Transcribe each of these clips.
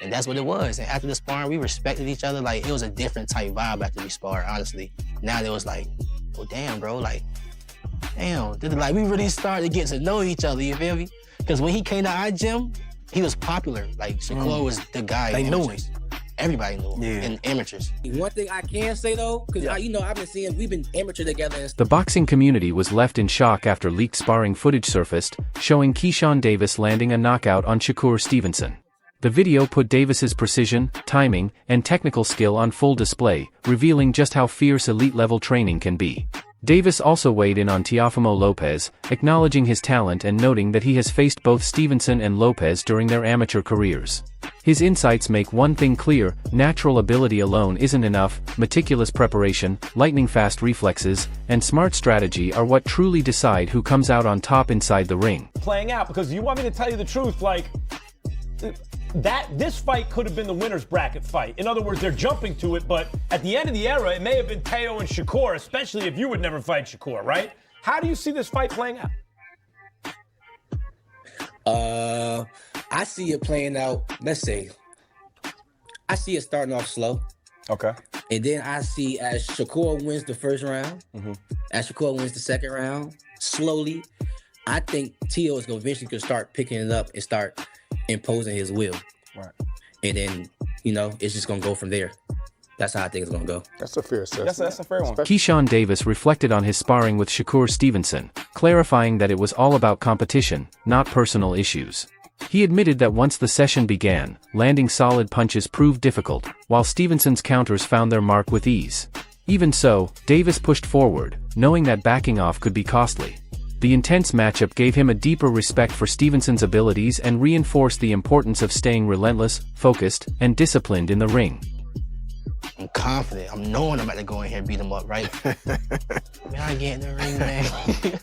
And that's what it was. And after the sparring, we respected each other. Like, it was a different type vibe after we sparred, honestly. Now it was like, oh, damn, bro. Like, damn. Like, we really started to get to know each other, you feel me? Because when he came to our gym, he was popular. Like, Shakur was the guy. They knew him. Everybody knew him, and amateurs. One thing I can say, though, because, I've been seeing, we've been amateur together. The boxing community was left in shock after leaked sparring footage surfaced, showing Keyshawn Davis landing a knockout on Shakur Stevenson. The video put Davis's precision, timing, and technical skill on full display, revealing just how fierce elite-level training can be. Davis also weighed in on Teofimo Lopez, acknowledging his talent and noting that he has faced both Stevenson and Lopez during their amateur careers. His insights make one thing clear: natural ability alone isn't enough. Meticulous preparation, lightning-fast reflexes, and smart strategy are what truly decide who comes out on top inside the ring. Playing out, because you want me to tell you the truth, like, this fight could have been the winner's bracket fight. In other words, they're jumping to it, but at the end of the era, it may have been Teo and Shakur, especially if you would never fight Shakur, right? How do you see this fight playing out? I see it playing out, let's say, I see it starting off slow. Okay. And then I see as Shakur wins the first round, as Shakur wins the second round, slowly, I think Teo is going to eventually start picking it up and start imposing his will. Right. And then, it's just going to go from there. That's how I think it's going to go. That's a fair assessment. That's a fair one. Keyshawn Davis reflected on his sparring with Shakur Stevenson, clarifying that it was all about competition, not personal issues. He admitted that once the session began, landing solid punches proved difficult, while Stevenson's counters found their mark with ease. Even so, Davis pushed forward, knowing that backing off could be costly. The intense matchup gave him a deeper respect for Stevenson's abilities and reinforced the importance of staying relentless, focused, and disciplined in the ring. I'm confident. I'm knowing I'm about to go in here and beat him up, right? Man, I get in the ring, man.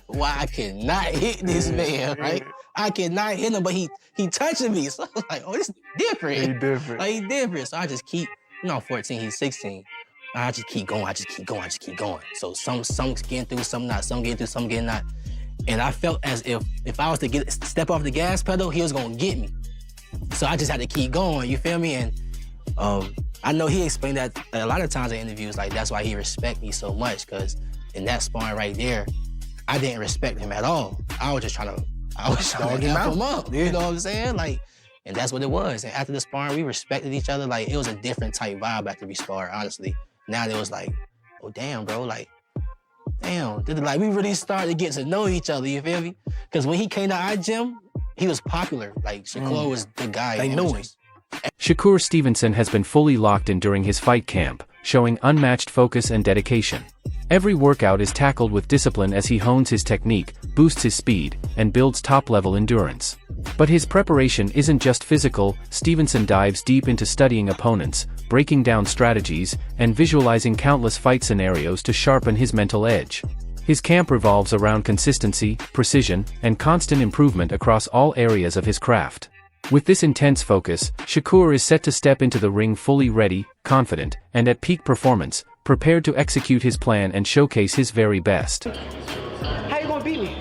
Why I cannot hit this man, right? I cannot hit him, but he touching me. So I was like, oh, this is different. He different. Like, he different. So I just keep, I'm 14, he's 16. I just keep going, I just keep going. So some getting through, some not. Some getting through, some getting not. And I felt as if I was to step off the gas pedal, he was gonna get me. So I just had to keep going, you feel me? And I know he explained that a lot of times in interviews, like that's why he respect me so much, because in that sparring right there, I didn't respect him at all. I was trying to dog him up. You know what I'm saying? Like, and that's what it was. And after the sparring, we respected each other. Like, it was a different type vibe after we sparred, honestly. Now it was like, oh, damn, bro, like, damn. Like, we really started to get to know each other, you feel me? Because when he came to our gym, he was popular. Like, Shakur was the guy. They knew him. Shakur Stevenson has been fully locked in during his fight camp, showing unmatched focus and dedication. Every workout is tackled with discipline as he hones his technique, boosts his speed, and builds top-level endurance. But his preparation isn't just physical. Stevenson dives deep into studying opponents, breaking down strategies, and visualizing countless fight scenarios to sharpen his mental edge. His camp revolves around consistency, precision, and constant improvement across all areas of his craft. With this intense focus, Shakur is set to step into the ring fully ready, confident, and at peak performance, prepared to execute his plan and showcase his very best. How you gonna beat me?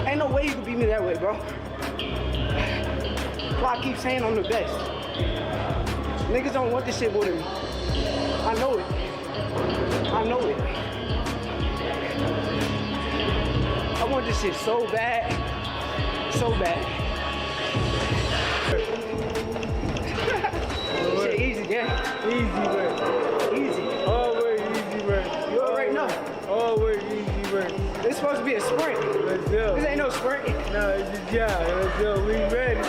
Ain't no way you can beat me that way, bro. That's why I keep saying I'm the best. Niggas don't want this shit more than me. I know it. I know it. I want this shit so bad. So bad. Shit easy, yeah. Easy, man. Easy. Always easy, man. You already know. Always easy, man. It's supposed to be a sprint. Let's go. This ain't no sprint. No, it's a job. Let's go. We ready.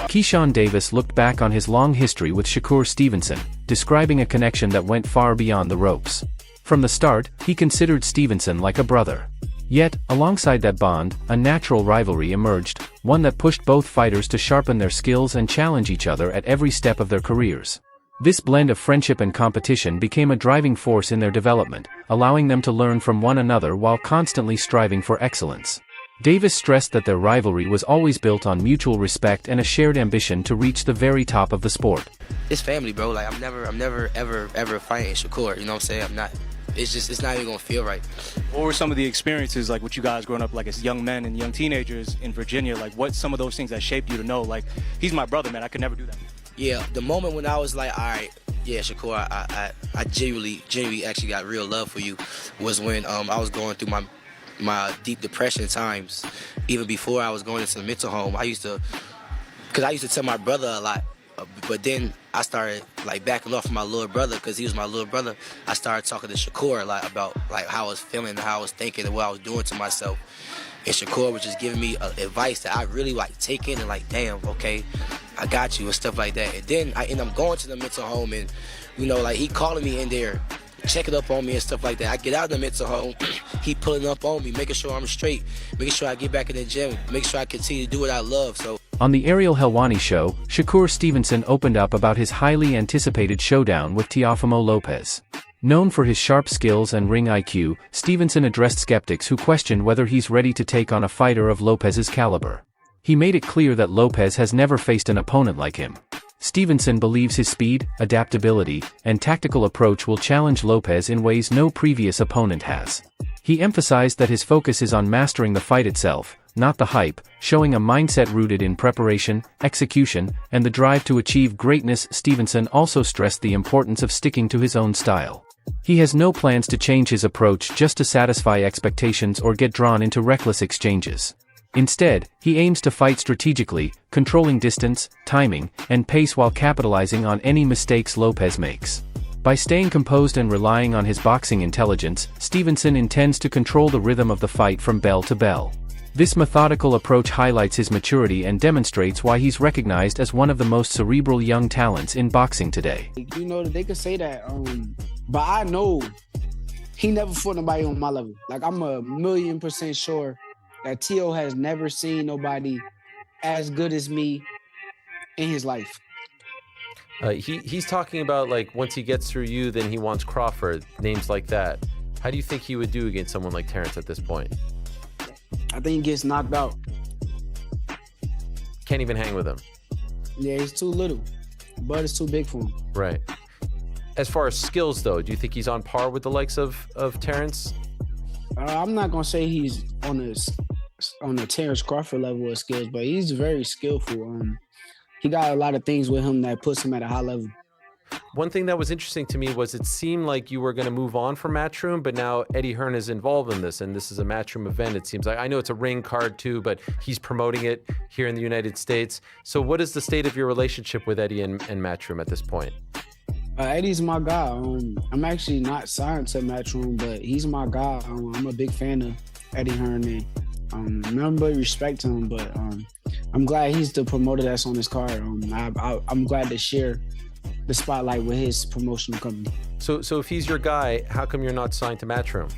Keyshawn Davis looked back on his long history with Shakur Stevenson, describing a connection that went far beyond the ropes. From the start, he considered Stevenson like a brother. Yet, alongside that bond, a natural rivalry emerged, one that pushed both fighters to sharpen their skills and challenge each other at every step of their careers. This blend of friendship and competition became a driving force in their development, allowing them to learn from one another while constantly striving for excellence. Davis stressed that their rivalry was always built on mutual respect and a shared ambition to reach the very top of the sport. It's family, bro. Like, I'm never, ever fighting Shakur. You know what I'm saying? I'm not. it's not even gonna feel right. What were some of the experiences, like with you guys growing up, like as young men and young teenagers in Virginia? Like, what's some of those things that shaped you to know, like, he's my brother, man, I could never do that? Yeah, the moment when I was like, all right, yeah, Shakur, I genuinely actually got real love for you was when I was going through my deep depression times. Even before I was going into the mental home, I used to tell my brother a lot, but then I started like backing off from my little brother because he was my little brother. I started talking to Shakur a lot about like how I was feeling and how I was thinking and what I was doing to myself. And Shakur was just giving me advice that I really like take in and like, damn, okay, I got you and stuff like that. And then I end up going to the mental home and, you know, like he calling me in there, checking up on me and stuff like that. I get out of the mental home, he pulling up on me, making sure I'm straight, making sure I get back in the gym, making sure I continue to do what I love. So On the Ariel Helwani show, Shakur Stevenson opened up about his highly anticipated showdown with Teofimo Lopez. Known for his sharp skills and ring IQ, Stevenson addressed skeptics who questioned whether he's ready to take on a fighter of Lopez's caliber. He made it clear that Lopez has never faced an opponent like him. Stevenson believes his speed, adaptability, and tactical approach will challenge Lopez in ways no previous opponent has. He emphasized that his focus is on mastering the fight itself, not the hype, showing a mindset rooted in preparation, execution, and the drive to achieve greatness. Stevenson also stressed the importance of sticking to his own style. He has no plans to change his approach just to satisfy expectations or get drawn into reckless exchanges. Instead, he aims to fight strategically, controlling distance, timing, and pace while capitalizing on any mistakes Lopez makes. By staying composed and relying on his boxing intelligence, Stevenson intends to control the rhythm of the fight from bell to bell. This methodical approach highlights his maturity and demonstrates why he's recognized as one of the most cerebral young talents in boxing today. You know, they could say that, but I know he never fought nobody on my level. Like, I'm 1,000,000% sure that Tio has never seen nobody as good as me in his life. He's talking about, like, once he gets through you, then he wants Crawford, names like that. How do you think he would do against someone like Terrence at this point? I think he gets knocked out. Can't even hang with him. Yeah, he's too little. But it's too big for him. Right. As far as skills, though, do you think he's on par with the likes of Terrence? I'm not going to say he's on the Terrence Crawford level of skills, but he's very skillful. He got a lot of things with him that puts him at a high level. One thing that was interesting to me was it seemed like you were going to move on from Matchroom, but now Eddie Hearn is involved in this, and this is a Matchroom event, it seems like. I know it's a ring card too, but he's promoting it here in the United States. So what is the state of your relationship with Eddie and Matchroom at this point? Eddie's my guy. I'm actually not signed to Matchroom, but he's my guy. I'm a big fan of Eddie Hearn, and nothing but respect to him, but I'm glad he's the promoter that's on this card. I'm glad to share the spotlight with his promotional company. So if he's your guy, how come you're not signed to Matchroom?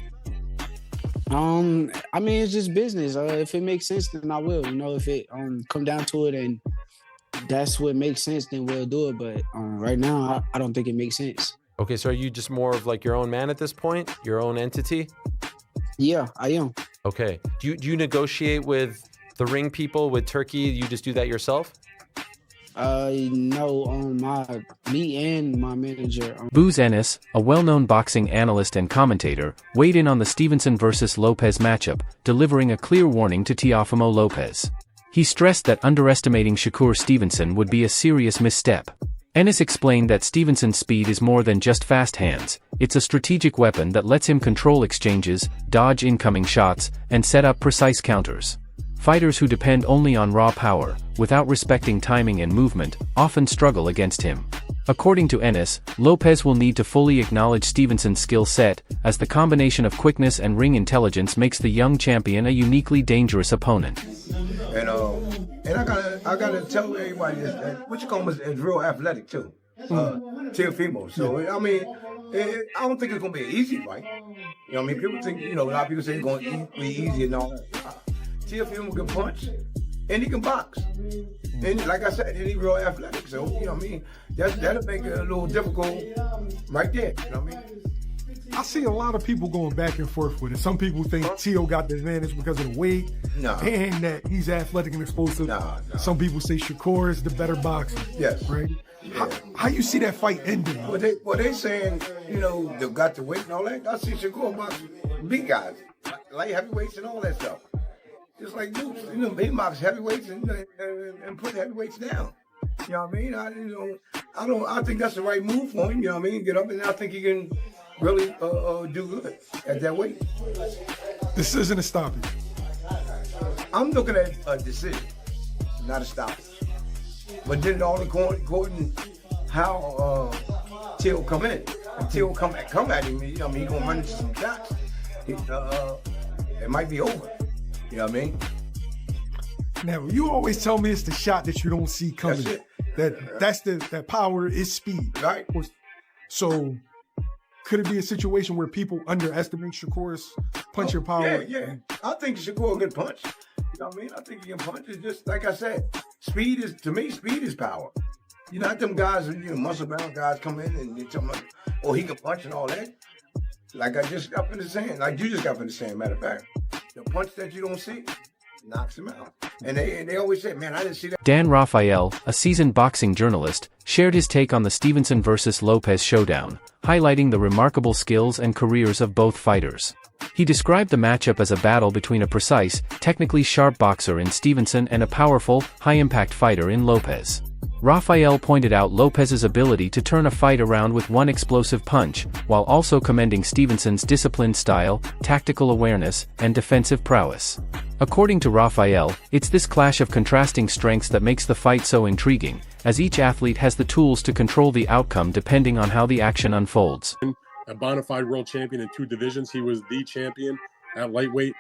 I mean, it's just business. If it makes sense, then I will. You know, if it come down to it and that's what makes sense, then we'll do it. But right now, I don't think it makes sense. Okay, so are you just more of like your own man at this point? Your own entity? Yeah, I am. Okay. Do you negotiate with the ring people, with Turkey? You just do that yourself? No, me and my manager. Booz Ennis, a well-known boxing analyst and commentator, weighed in on the Stevenson vs. Lopez matchup, delivering a clear warning to Teofimo Lopez. He stressed that underestimating Shakur Stevenson would be a serious misstep. Ennis explained that Stevenson's speed is more than just fast hands, it's a strategic weapon that lets him control exchanges, dodge incoming shots, and set up precise counters. Fighters who depend only on raw power, without respecting timing and movement, often struggle against him. According to Ennis, Lopez will need to fully acknowledge Stevenson's skill set, as the combination of quickness and ring intelligence makes the young champion a uniquely dangerous opponent. And I gotta tell everybody that what you call him is real athletic too. Teofimo. So I mean, I don't think it's gonna be an easy fight. You know what I mean? People think, a lot of people say it's gonna be easy and all that. Teofimo can punch and he can box. And like I said, he's real athletic. So, you know what I mean? That'll make it a little difficult right there. You know what I mean? I see a lot of people going back and forth with it. Some people think Tio got the advantage because of the weight and that he's athletic and explosive. Some people say Shakur is the better boxer. Yes. Right? Yeah. How you see that fight ending? Well, they saying, they got the weight and all that. I see Shakur box big guys, light heavyweights and all that stuff. Just like Dukes, he box heavyweights and put heavyweights down. You know what I mean? I think that's the right move for him. You know what I mean? Get up, and I think he can really do good at that weight. Decision to stop it. I'm looking at a decision, not a stoppage. But then it all according how Till come in. If Till come at him, he gonna run into some shots. It might be over. You know what I mean? Now, you always tell me it's the shot that you don't see coming. That power is speed. Right. So could it be a situation where people underestimate Shakur's punching power? Yeah. I think Shakur can punch. You know what I mean? I think he can punch. It's just like I said, speed is power. Not them guys, muscle bound guys come in and they tell me, oh, he can punch and all that. Like I just got finished saying, like you just got finished saying, matter of fact, the punch that you don't see knocks him out. And they always say, man, I didn't see that. Dan Rafael, a seasoned boxing journalist, shared his take on the Stevenson vs. Lopez showdown, highlighting the remarkable skills and careers of both fighters. He described the matchup as a battle between a precise, technically sharp boxer in Stevenson and a powerful, high-impact fighter in Lopez. Rafael pointed out Lopez's ability to turn a fight around with one explosive punch, while also commending Stevenson's disciplined style, tactical awareness, and defensive prowess. According to Rafael, it's this clash of contrasting strengths that makes the fight so intriguing, as each athlete has the tools to control the outcome depending on how the action unfolds. A bona fide world champion in 2 divisions. He was the champion at lightweight.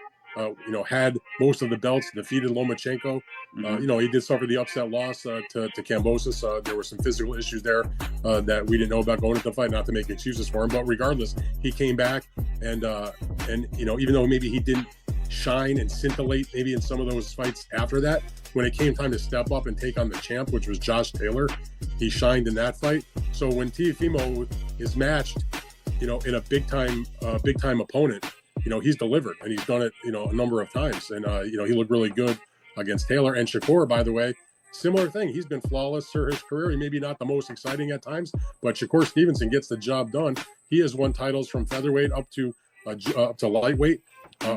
Had most of the belts, defeated Lomachenko. He did suffer the upset loss to Kambosos. There were some physical issues there that we didn't know about going into the fight, not to make excuses for him. But regardless, he came back and even though maybe he didn't shine and scintillate maybe in some of those fights after that, when it came time to step up and take on the champ, which was Josh Taylor, he shined in that fight. So when Teofimo is matched, in a big time opponent, he's delivered, and he's done it, a number of times. And, he looked really good against Taylor. And Shakur, by the way, similar thing. He's been flawless through his career. He maybe not the most exciting at times, but Shakur Stevenson gets the job done. He has won titles from featherweight up to lightweight.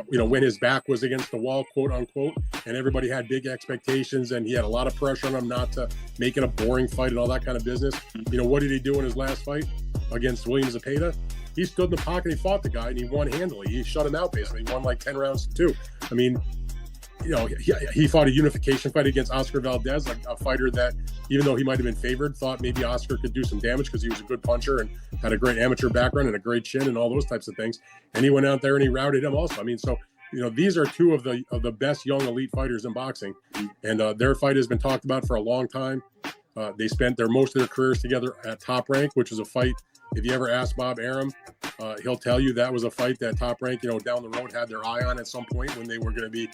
When his back was against the wall, quote unquote, and everybody had big expectations, and he had a lot of pressure on him not to make it a boring fight and all that kind of business. What did he do in his last fight against William Zepeda? He stood in the pocket, he fought the guy, and he won handily. He shut him out, basically. He won like 10 rounds to 2. I mean, he fought a unification fight against Oscar Valdez, a fighter that, even though he might have been favored, thought maybe Oscar could do some damage because he was a good puncher and had a great amateur background and a great chin and all those types of things. And he went out there and he routed him also. I mean, so, these are 2 of the best young elite fighters in boxing. And their fight has been talked about for a long time. They spent most of their careers together at Top Rank, which was a fight. If you ever ask Bob Arum, he'll tell you that was a fight that Top Rank, down the road had their eye on at some point when they were going to be,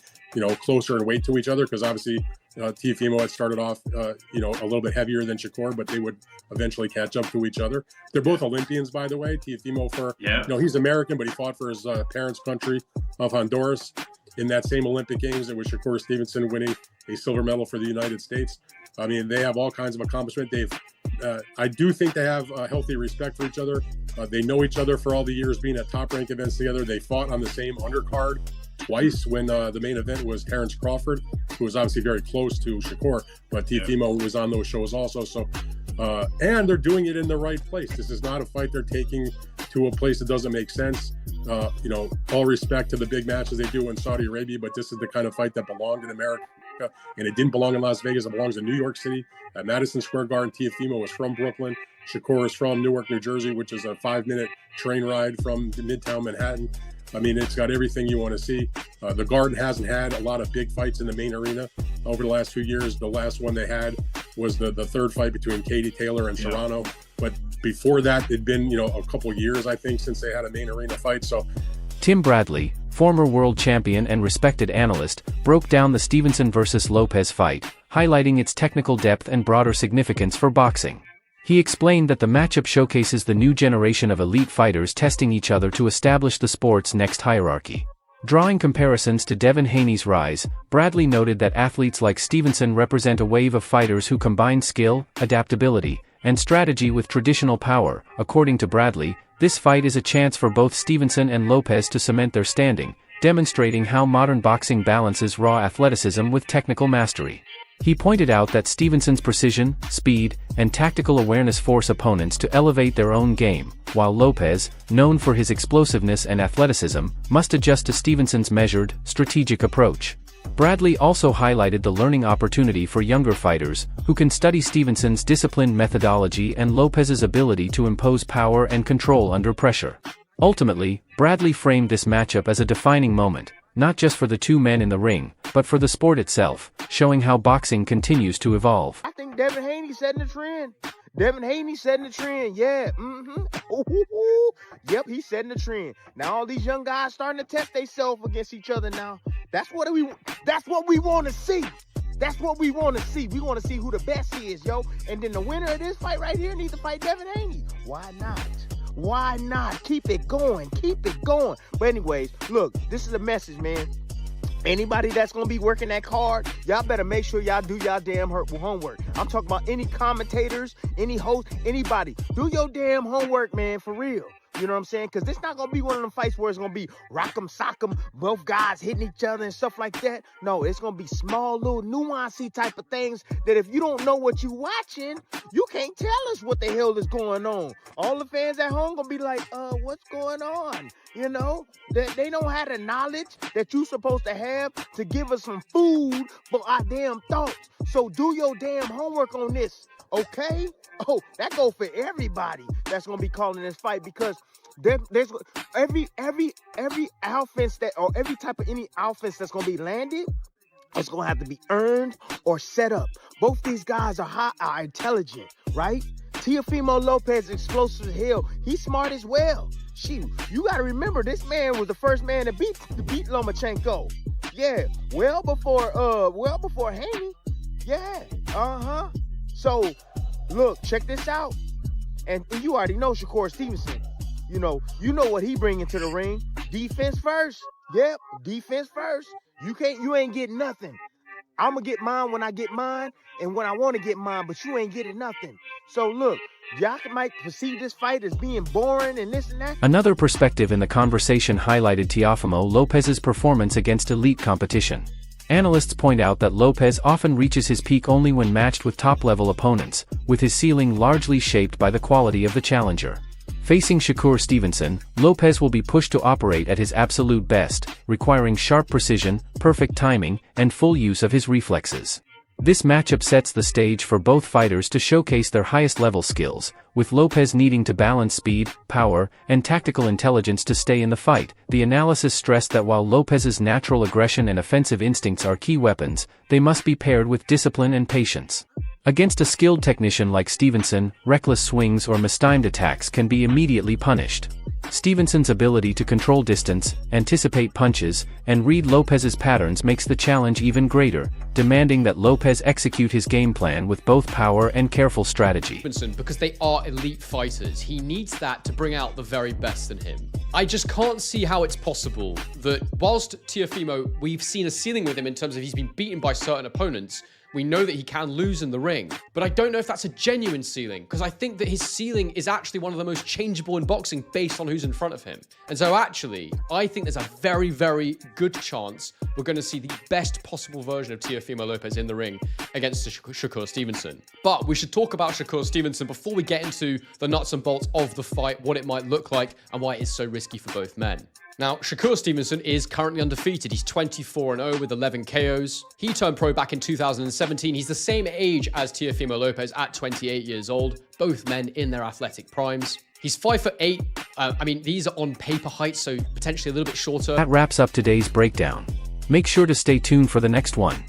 closer in weight to each other. Because obviously Teofimo had started off, a little bit heavier than Shakur, but they would eventually catch up to each other. They're both Olympians, by the way. Teofimo he's American, but he fought for his parents' country of Honduras in that same Olympic Games. It was Shakur Stevenson winning a silver medal for the United States. I mean, they have all kinds of accomplishment. I do think they have a healthy respect for each other. They know each other for all the years being at Top Rank events together. They fought on the same undercard twice when the main event was Terrence Crawford, who was obviously very close to Shakur, but Teofimo was on those shows also. So, and they're doing it in the right place. This is not a fight they're taking to a place that doesn't make sense. All respect to the big matches they do in Saudi Arabia, but this is the kind of fight that belonged in America. And it didn't belong in Las Vegas. It belongs in New York City at Madison Square Garden. Teofimo is from Brooklyn. Shakur is from Newark, New Jersey, which is a 5-minute train ride from Midtown Manhattan. I mean, it's got everything you want to see. The Garden hasn't had a lot of big fights in the main arena over the last few years. The last one they had was the third fight between Katie Taylor and Serrano. But before that, it'd been, a couple years, I think, since they had a main arena fight. So Tim Bradley, former world champion and respected analyst, broke down the Stevenson vs. Lopez fight, highlighting its technical depth and broader significance for boxing. He explained that the matchup showcases the new generation of elite fighters testing each other to establish the sport's next hierarchy. Drawing comparisons to Devin Haney's rise, Bradley noted that athletes like Stevenson represent a wave of fighters who combine skill, adaptability, and strategy with traditional power. According to Bradley, this fight is a chance for both Stevenson and Lopez to cement their standing, demonstrating how modern boxing balances raw athleticism with technical mastery. He pointed out that Stevenson's precision, speed, and tactical awareness force opponents to elevate their own game, while Lopez, known for his explosiveness and athleticism, must adjust to Stevenson's measured, strategic approach. Bradley also highlighted the learning opportunity for younger fighters, who can study Stevenson's disciplined methodology and Lopez's ability to impose power and control under pressure. Ultimately, Bradley framed this matchup as a defining moment, not just for the two men in the ring, but for the sport itself, showing how boxing continues to evolve. I think Devin Haney setting the trend. Devin Haney setting the trend, yeah. Yep, he's setting the trend. Now all these young guys starting to test themselves against each other now. That's what we want to see. That's what we want to see. We want to see who the best is, yo. And then the winner of this fight right here needs to fight Devin Haney. Why not? Why not? Keep it going. Keep it going. But anyways, look, this is a message, man. Anybody that's going to be working that hard, y'all better make sure y'all do y'all damn homework. I'm talking about any commentators, any host, anybody. Do your damn homework, man, for real. You know what I'm saying? Because this not going to be one of them fights where it's going to be rock'em, sock'em, both guys hitting each other and stuff like that. No, it's going to be small, little nuancey type of things that if you don't know what you watching, you can't tell us what the hell is going on. All the fans at home going to be like, what's going on? You know, they don't have the knowledge that you supposed to have to give us some food for our damn thoughts. So do your damn homework on this, okay? Oh, that go for everybody that's gonna be calling this fight, because there's every offense that, or every type of any offense that's gonna be landed, it's gonna have to be earned or set up. Both these guys are intelligent, right? Teofimo Lopez, explosive as hell. He's smart as well. Shoot, you gotta remember, this man was the first man to beat Lomachenko. Yeah, well before Haney. Yeah, So, look, check this out. And you already know Shakur Stevenson. You know what he bringing to the ring. Defense first. Yep, defense first. You ain't getting nothing. I'm gonna get mine when I get mine and when I want to get mine, but you ain't getting nothing. So look, y'all might perceive this fight as being boring and this and that. Another perspective in the conversation highlighted Teofimo Lopez's performance against elite competition. Analysts point out that Lopez often reaches his peak only when matched with top-level opponents, with his ceiling largely shaped by the quality of the challenger. Facing Shakur Stevenson, Lopez will be pushed to operate at his absolute best, requiring sharp precision, perfect timing, and full use of his reflexes. This matchup sets the stage for both fighters to showcase their highest-level skills, with Lopez needing to balance speed, power, and tactical intelligence to stay in the fight. The analysis stressed that while Lopez's natural aggression and offensive instincts are key weapons, they must be paired with discipline and patience. Against a skilled technician like Stevenson, reckless swings or mistimed attacks can be immediately punished. Stevenson's ability to control distance, anticipate punches, and read Lopez's patterns makes the challenge even greater, demanding that Lopez execute his game plan with both power and careful strategy. Because they are elite fighters, he needs that to bring out the very best in him. I just can't see how it's possible that whilst Teofimo, we've seen a ceiling with him in terms of he's been beaten by certain opponents, we know that he can lose in the ring, but I don't know if that's a genuine ceiling, because I think that his ceiling is actually one of the most changeable in boxing based on who's in front of him. And so actually, I think there's a very, very good chance we're going to see the best possible version of Teofimo Lopez in the ring against Shakur Stevenson. But we should talk about Shakur Stevenson before we get into the nuts and bolts of the fight, what it might look like, and why it is so risky for both men. Now, Shakur Stevenson is currently undefeated. He's 24-0 with 11 KOs. He turned pro back in 2017. He's the same age as Teofimo Lopez at 28 years old, both men in their athletic primes. He's 5'8". I mean, these are on paper heights, so potentially a little bit shorter. That wraps up today's breakdown. Make sure to stay tuned for the next one.